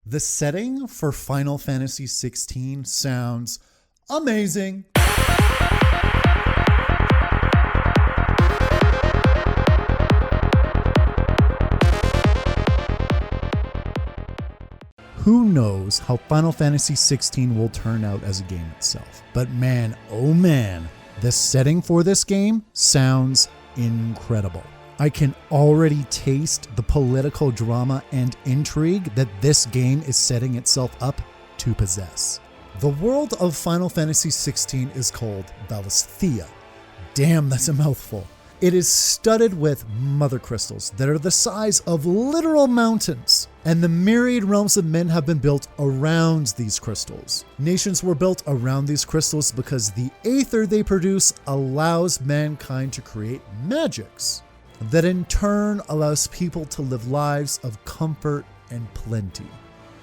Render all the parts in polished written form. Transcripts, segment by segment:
The setting for Final Fantasy XVI sounds amazing. Who knows how Final Fantasy XVI will turn out as a game itself, but man, oh man, the setting for this game sounds incredible. I can already taste the political drama and intrigue that this game is setting itself up to possess. The world of Final Fantasy XVI is called Valisthea. Damn, that's a mouthful. It is studded with mother crystals that are the size of literal mountains, and the myriad realms of men have been built around these crystals. Nations were built around these crystals because the aether they produce allows mankind to create magics that in turn allows people to live lives of comfort and plenty.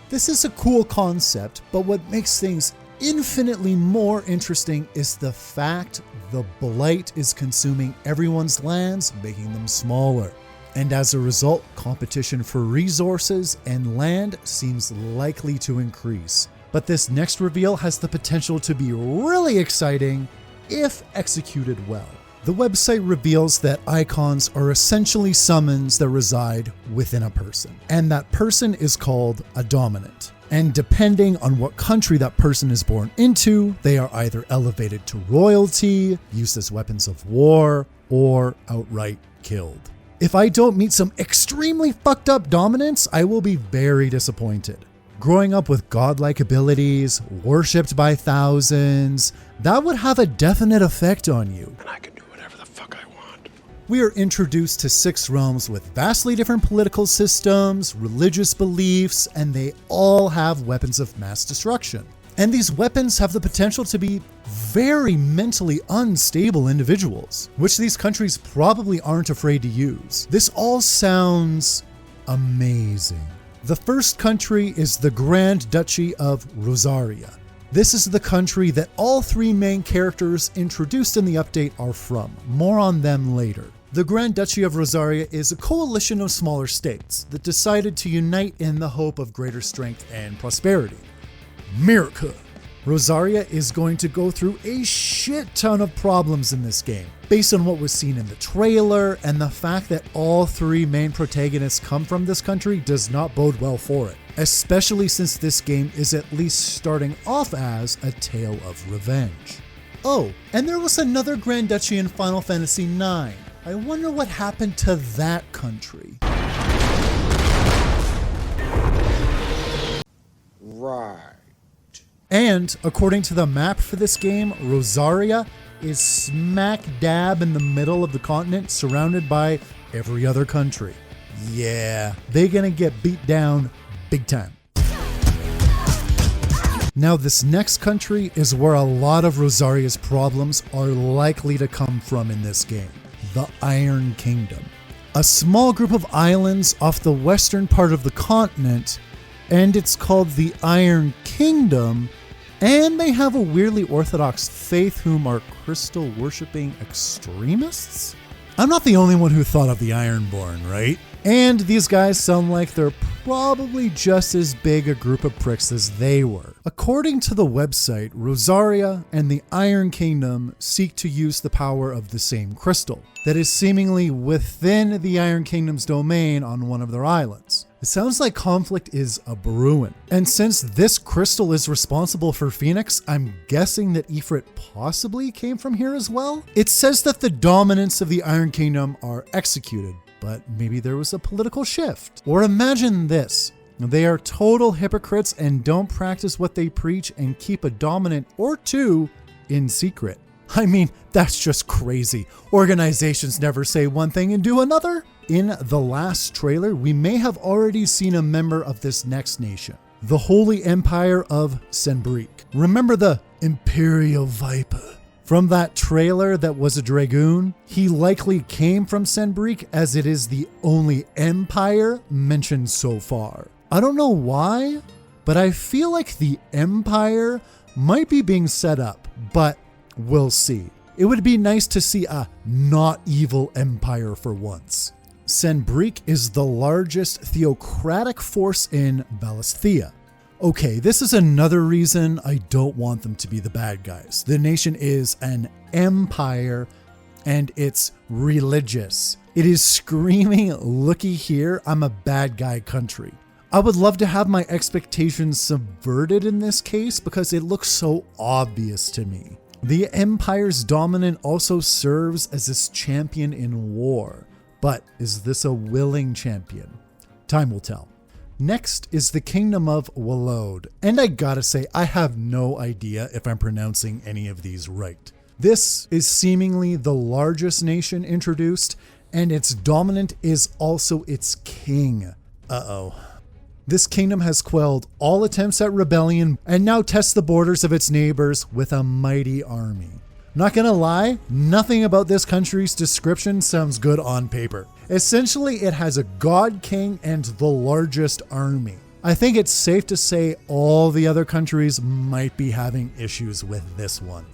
This is a cool concept, but what makes things infinitely more interesting is the fact the blight is consuming everyone's lands, making them smaller. And as a result, competition for resources and land seems likely to increase. But this next reveal has the potential to be really exciting if executed well. The website reveals that Eikons are essentially summons that reside within a person, and that person is called a dominant. And depending on what country that person is born into, they are either elevated to royalty, used as weapons of war, or outright killed. If I don't meet some extremely fucked up dominants, I will be very disappointed. Growing up with godlike abilities, worshipped by thousands, that would have a definite effect on you. And I can do whatever the fuck I want. We are introduced to 6 realms with vastly different political systems, religious beliefs, and they all have weapons of mass destruction. And these weapons have the potential to be very mentally unstable individuals, which these countries probably aren't afraid to use. This all sounds amazing. The first country is the Grand Duchy of Rosaria. This is the country that all 3 main characters introduced in the update are from. More on them later. The Grand Duchy of Rosaria is a coalition of smaller states that decided to unite in the hope of greater strength and prosperity. Miracle! Rosaria is going to go through a shit ton of problems in this game, based on what was seen in the trailer, and the fact that all 3 main protagonists come from this country does not bode well for it, especially since this game is at least starting off as a tale of revenge. Oh, and there was another Grand Duchy in Final Fantasy IX. I wonder what happened to that country. Right. And according to the map for this game, Rosaria is smack dab in the middle of the continent, surrounded by every other country. Yeah, they're gonna get beat down big time. Now this next country is where a lot of Rosaria's problems are likely to come from in this game. The Iron Kingdom. A small group of islands off the western part of the continent, and it's called the Iron Kingdom, and they have a weirdly orthodox faith whom are crystal worshipping extremists? I'm not the only one who thought of the Ironborn, right? And these guys sound like they're probably just as big a group of pricks as they were. According to the website, Rosaria and the Iron Kingdom seek to use the power of the same crystal that is seemingly within the Iron Kingdom's domain on one of their islands. It sounds like conflict is a brewing. And since this crystal is responsible for Phoenix, I'm guessing that Ifrit possibly came from here as well? It says that the dominants of the Iron Kingdom are executed, but maybe there was a political shift. Or imagine this. They are total hypocrites and don't practice what they preach and keep a dominant or 2 in secret. I mean, that's just crazy. Organizations never say one thing and do another. In the last trailer, we may have already seen a member of this next nation, the Holy Empire of Senbreak. Remember the Imperial Viper? From that trailer that was a Dragoon, he likely came from Senbreak as it is the only empire mentioned so far. I don't know why, but I feel like the Empire might be being set up, but we'll see. It would be nice to see a not evil empire for once. Senbreak is the largest theocratic force in Valisthea. Okay, this is another reason I don't want them to be the bad guys. The nation is an empire and it's religious. It is screaming, looky here, I'm a bad guy country. I would love to have my expectations subverted in this case because it looks so obvious to me. The Empire's dominant also serves as this champion in war. But is this a willing champion? Time will tell. Next is the Kingdom of Walode, and I gotta say, I have no idea if I'm pronouncing any of these right. This is seemingly the largest nation introduced, and its dominant is also its king. Uh-oh. This kingdom has quelled all attempts at rebellion and now tests the borders of its neighbors with a mighty army. Not gonna lie, nothing about this country's description sounds good on paper. Essentially, it has a god king and the largest army. I think it's safe to say all the other countries might be having issues with this one.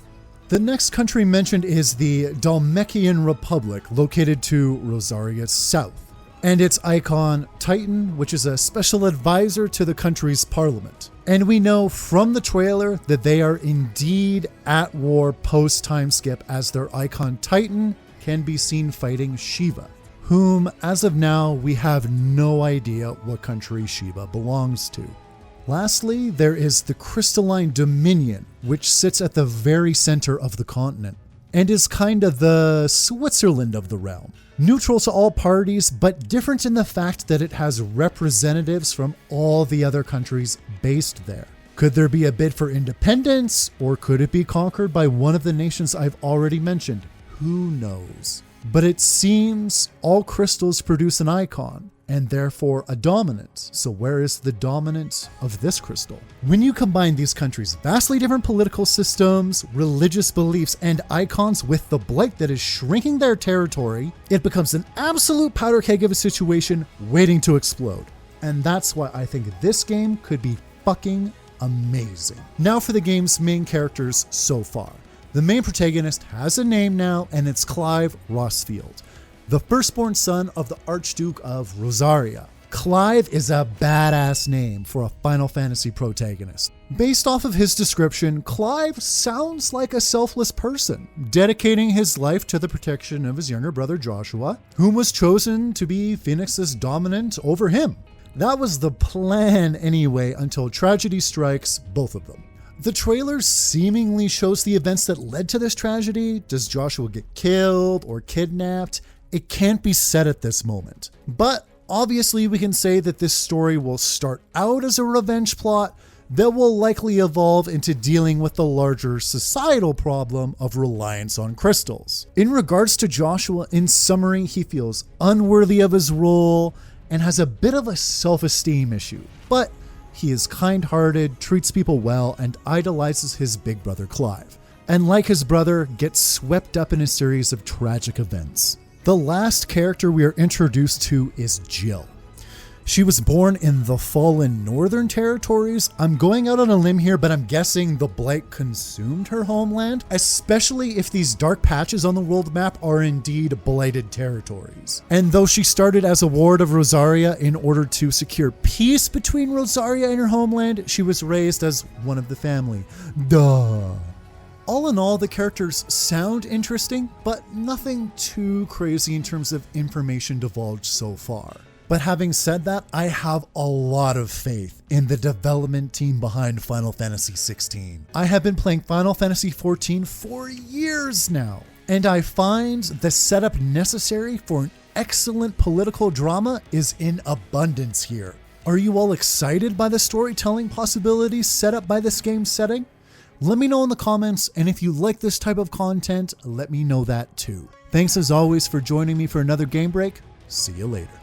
The next country mentioned is the Dhalmekian Republic, located to Rosaria's south, and its icon, Titan, which is a special advisor to the country's parliament. And we know from the trailer that they are indeed at war post-time skip, as their icon Titan can be seen fighting Shiva, whom as of now we have no idea what country Shiva belongs to. Lastly, there is the Crystalline Dominion, which sits at the very center of the continent and is kind of the Switzerland of the realm. Neutral to all parties, but different in the fact that it has representatives from all the other countries based there. Could there be a bid for independence, or could it be conquered by one of the nations I've already mentioned? Who knows? But it seems all crystals produce an icon, and therefore a dominant. So where is the dominant of this crystal? When you combine these countries' vastly different political systems, religious beliefs, and icons with the blight that is shrinking their territory, it becomes an absolute powder keg of a situation waiting to explode. And that's why I think this game could be fucking amazing. Now for the game's main characters so far. The main protagonist has a name now, and it's Clive Rossfield, the firstborn son of the Archduke of Rosaria. Clive is a badass name for a Final Fantasy protagonist. Based off of his description, Clive sounds like a selfless person, dedicating his life to the protection of his younger brother Joshua, whom was chosen to be Phoenix's dominant over him. That was the plan anyway, until tragedy strikes both of them. The trailer seemingly shows the events that led to this tragedy. Does Joshua get killed or kidnapped? It can't be said at this moment. But obviously we can say that this story will start out as a revenge plot that will likely evolve into dealing with the larger societal problem of reliance on crystals. In regards to Joshua, in summary, he feels unworthy of his role and has a bit of a self-esteem issue. But he is kind-hearted, treats people well, and idolizes his big brother Clive. And like his brother, gets swept up in a series of tragic events. The last character we are introduced to is Jill. She was born in the fallen Northern Territories. I'm going out on a limb here, but I'm guessing the blight consumed her homeland, especially if these dark patches on the world map are indeed blighted territories. And though she started as a ward of Rosaria in order to secure peace between Rosaria and her homeland, she was raised as one of the family. Duh. All in all, the characters sound interesting, but nothing too crazy in terms of information divulged so far. But having said that, I have a lot of faith in the development team behind Final Fantasy XVI. I have been playing Final Fantasy XIV for years now, and I find the setup necessary for an excellent political drama is in abundance here. Are you all excited by the storytelling possibilities set up by this game's setting? Let me know in the comments, and if you like this type of content, let me know that too. Thanks as always for joining me for another game break. See you later.